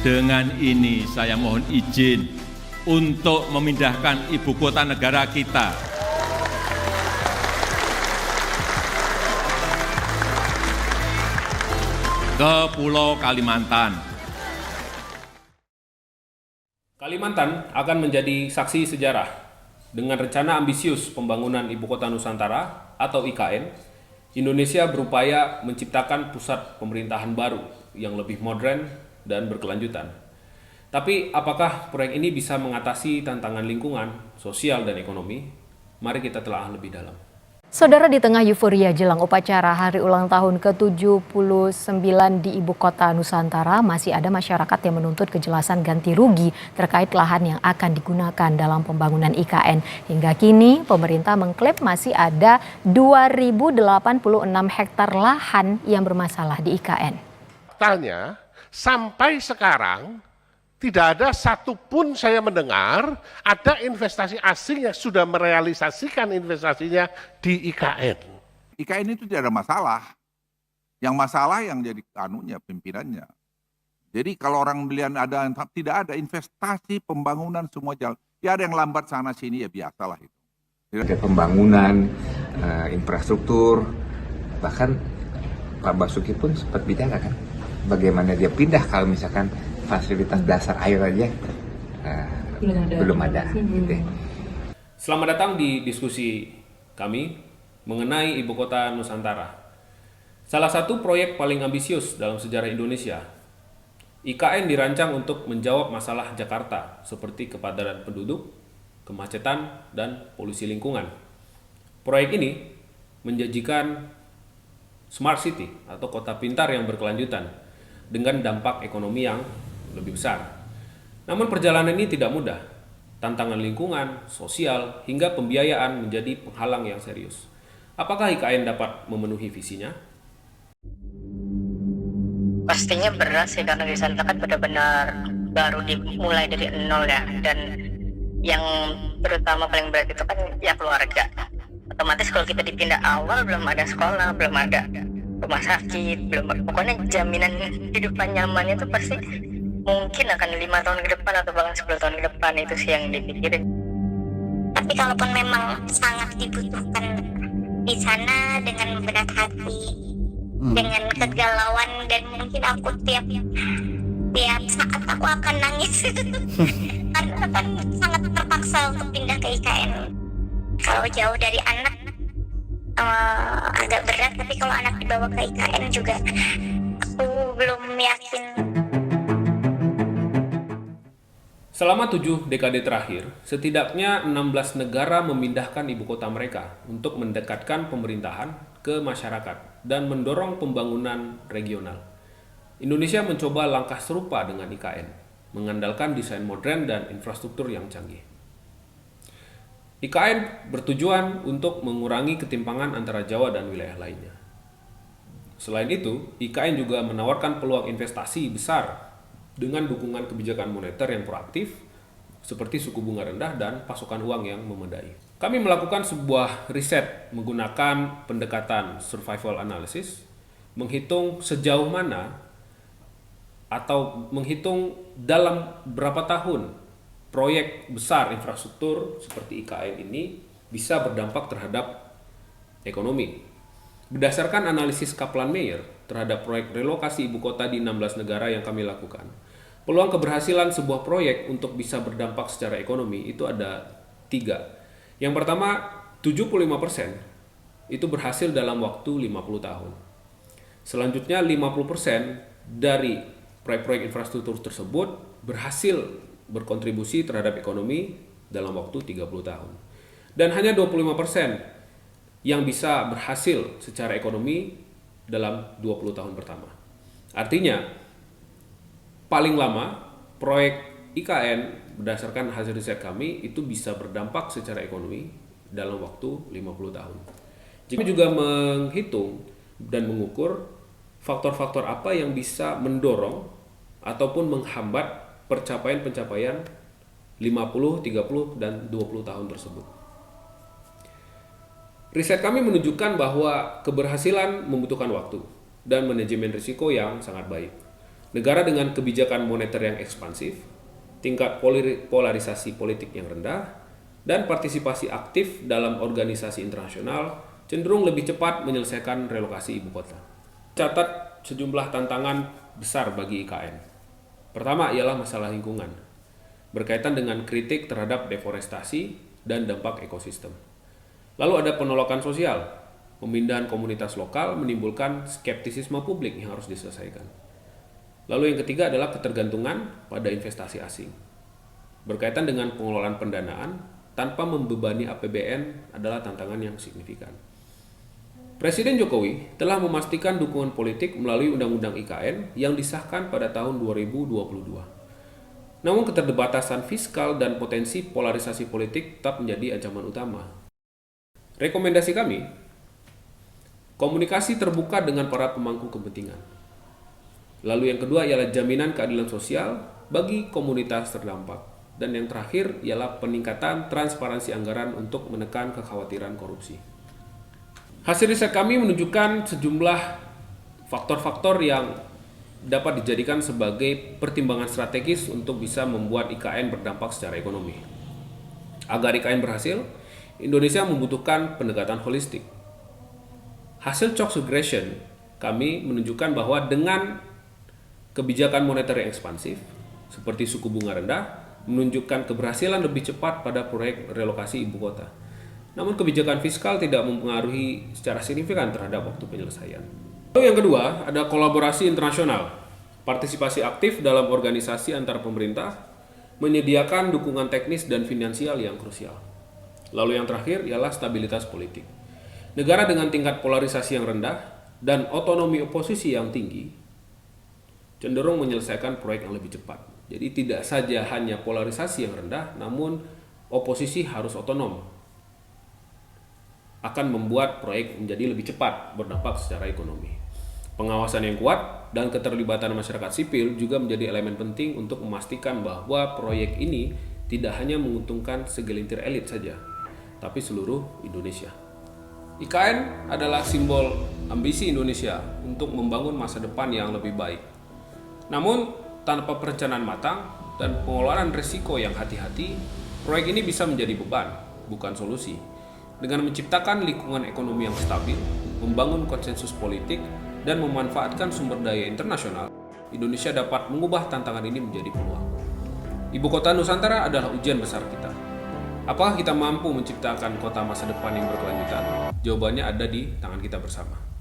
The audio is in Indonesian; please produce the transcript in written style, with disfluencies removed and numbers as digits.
Dengan ini saya mohon izin untuk memindahkan ibu kota negara kita ke Pulau Kalimantan. Kalimantan akan menjadi saksi sejarah dengan rencana ambisius pembangunan Ibu Kota Nusantara atau IKN. Indonesia berupaya menciptakan pusat pemerintahan baru yang lebih modern dan berkelanjutan. Tapi apakah proyek ini bisa mengatasi tantangan lingkungan, sosial, dan ekonomi? Mari kita telah lebih dalam. Saudara, di tengah euforia jelang upacara hari ulang tahun ke-79 di Ibu Kota Nusantara, masih ada masyarakat yang menuntut kejelasan ganti rugi terkait lahan yang akan digunakan dalam pembangunan IKN. Hingga kini, pemerintah mengklaim masih ada 2.086 hektar lahan yang bermasalah di IKN. Faktanya, sampai sekarang tidak ada satupun saya mendengar ada investasi asing yang sudah merealisasikan investasinya di IKN. IKN itu tidak ada masalah. Yang masalah yang jadi pimpinannya. Jadi kalau orang belian ada, tidak ada investasi, pembangunan semua jalan. Ya ada yang lambat sana sini, ya biasalah itu. Ada pembangunan, infrastruktur, bahkan Pak Basuki pun sempat bicara kan, bagaimana dia pindah kalau misalkan fasilitas dasar air aja belum ada. Gitu. Selamat datang di diskusi kami mengenai Ibu Kota Nusantara. Salah satu proyek paling ambisius dalam sejarah Indonesia. IKN dirancang untuk menjawab masalah Jakarta seperti kepadatan penduduk, kemacetan, dan polusi lingkungan. Proyek ini menjanjikan smart city atau kota pintar yang berkelanjutan dengan dampak ekonomi yang lebih besar. Namun perjalanan ini tidak mudah. Tantangan lingkungan, sosial, hingga pembiayaan menjadi penghalang yang serius. Apakah IKN dapat memenuhi visinya? Pastinya berat sih, karena di sana kan benar-benar baru dimulai dari nol ya. Dan yang terutama paling berat itu kan ya keluarga. Otomatis kalau kita dipindah awal, belum ada sekolah, belum ada rumah sakit, pokoknya jaminan kehidupan nyaman itu pasti mungkin akan 5 tahun ke depan atau bahkan 10 tahun ke depan, itu sih yang dipikirin. Tapi kalaupun memang sangat dibutuhkan di sana dengan berat hati, dengan kegalauan, dan mungkin aku tiap saat aku akan nangis karena kan sangat terpaksa untuk pindah ke IKN. Kalau jauh dari anak agak berat, tapi kalau anak dibawa ke IKN juga aku belum yakin. Selama 7 dekade terakhir, setidaknya 16 negara memindahkan ibu kota mereka untuk mendekatkan pemerintahan ke masyarakat dan mendorong pembangunan regional. Indonesia mencoba langkah serupa dengan IKN, mengandalkan desain modern dan infrastruktur yang canggih. IKN bertujuan untuk mengurangi ketimpangan antara Jawa dan wilayah lainnya. Selain itu, IKN juga menawarkan peluang investasi besar dengan dukungan kebijakan moneter yang proaktif, seperti suku bunga rendah dan pasokan uang yang memadai. Kami melakukan sebuah riset menggunakan pendekatan survival analysis, menghitung sejauh mana atau menghitung dalam berapa tahun proyek besar infrastruktur seperti IKN ini bisa berdampak terhadap ekonomi. Berdasarkan analisis Kaplan-Meier terhadap proyek relokasi ibu kota di 16 negara yang kami lakukan, peluang keberhasilan sebuah proyek untuk bisa berdampak secara ekonomi itu ada 3. Yang pertama, 75% itu berhasil dalam waktu 50 tahun. Selanjutnya, 50% dari proyek-proyek infrastruktur tersebut berhasil berkontribusi terhadap ekonomi dalam waktu 30 tahun. Dan hanya 25% yang bisa berhasil secara ekonomi dalam 20 tahun pertama. Artinya, paling lama proyek IKN berdasarkan hasil riset kami itu bisa berdampak secara ekonomi dalam waktu 50 tahun. Kami juga menghitung dan mengukur faktor-faktor apa yang bisa mendorong ataupun menghambat pencapaian 50, 30, dan 20 tahun tersebut. Riset kami menunjukkan bahwa keberhasilan membutuhkan waktu dan manajemen risiko yang sangat baik. Negara dengan kebijakan moneter yang ekspansif, tingkat polarisasi politik yang rendah, dan partisipasi aktif dalam organisasi internasional cenderung lebih cepat menyelesaikan relokasi ibu kota. Catat sejumlah tantangan besar bagi IKN. Pertama ialah masalah lingkungan, berkaitan dengan kritik terhadap deforestasi dan dampak ekosistem. Lalu ada penolakan sosial, pemindahan komunitas lokal menimbulkan skeptisisme publik yang harus diselesaikan. Lalu yang ketiga adalah ketergantungan pada investasi asing. Berkaitan dengan pengelolaan pendanaan tanpa membebani APBN adalah tantangan yang signifikan. Presiden Jokowi telah memastikan dukungan politik melalui Undang-Undang IKN yang disahkan pada tahun 2022. Namun keterbatasan fiskal dan potensi polarisasi politik tetap menjadi ancaman utama. Rekomendasi kami, komunikasi terbuka dengan para pemangku kepentingan. Lalu yang kedua ialah jaminan keadilan sosial bagi komunitas terdampak. Dan yang terakhir ialah peningkatan transparansi anggaran untuk menekan kekhawatiran korupsi. Hasil riset kami menunjukkan sejumlah faktor-faktor yang dapat dijadikan sebagai pertimbangan strategis untuk bisa membuat IKN berdampak secara ekonomi. Agar IKN berhasil, Indonesia membutuhkan pendekatan holistik. Hasil Cox Regression kami menunjukkan bahwa dengan kebijakan moneter yang ekspansif, seperti suku bunga rendah, menunjukkan keberhasilan lebih cepat pada proyek relokasi ibu kota. Namun kebijakan fiskal tidak mempengaruhi secara signifikan terhadap waktu penyelesaian. Lalu yang kedua, ada kolaborasi internasional. Partisipasi aktif dalam organisasi antar pemerintah, menyediakan dukungan teknis dan finansial yang krusial. Lalu yang terakhir ialah stabilitas politik. Negara dengan tingkat polarisasi yang rendah dan otonomi oposisi yang tinggi cenderung menyelesaikan proyek yang lebih cepat. Jadi tidak saja hanya polarisasi yang rendah, namun oposisi harus otonom. Akan membuat proyek menjadi lebih cepat berdampak secara ekonomi. Pengawasan yang kuat dan keterlibatan masyarakat sipil juga menjadi elemen penting untuk memastikan bahwa proyek ini tidak hanya menguntungkan segelintir elit saja, tapi seluruh Indonesia. IKN adalah simbol ambisi Indonesia untuk membangun masa depan yang lebih baik. Namun, tanpa perencanaan matang dan pengelolaan risiko yang hati-hati, proyek ini bisa menjadi beban, bukan solusi. Dengan menciptakan lingkungan ekonomi yang stabil, membangun konsensus politik, dan memanfaatkan sumber daya internasional, Indonesia dapat mengubah tantangan ini menjadi peluang. Ibu kota Nusantara adalah ujian besar kita. Apakah kita mampu menciptakan kota masa depan yang berkelanjutan? Jawabannya ada di tangan kita bersama.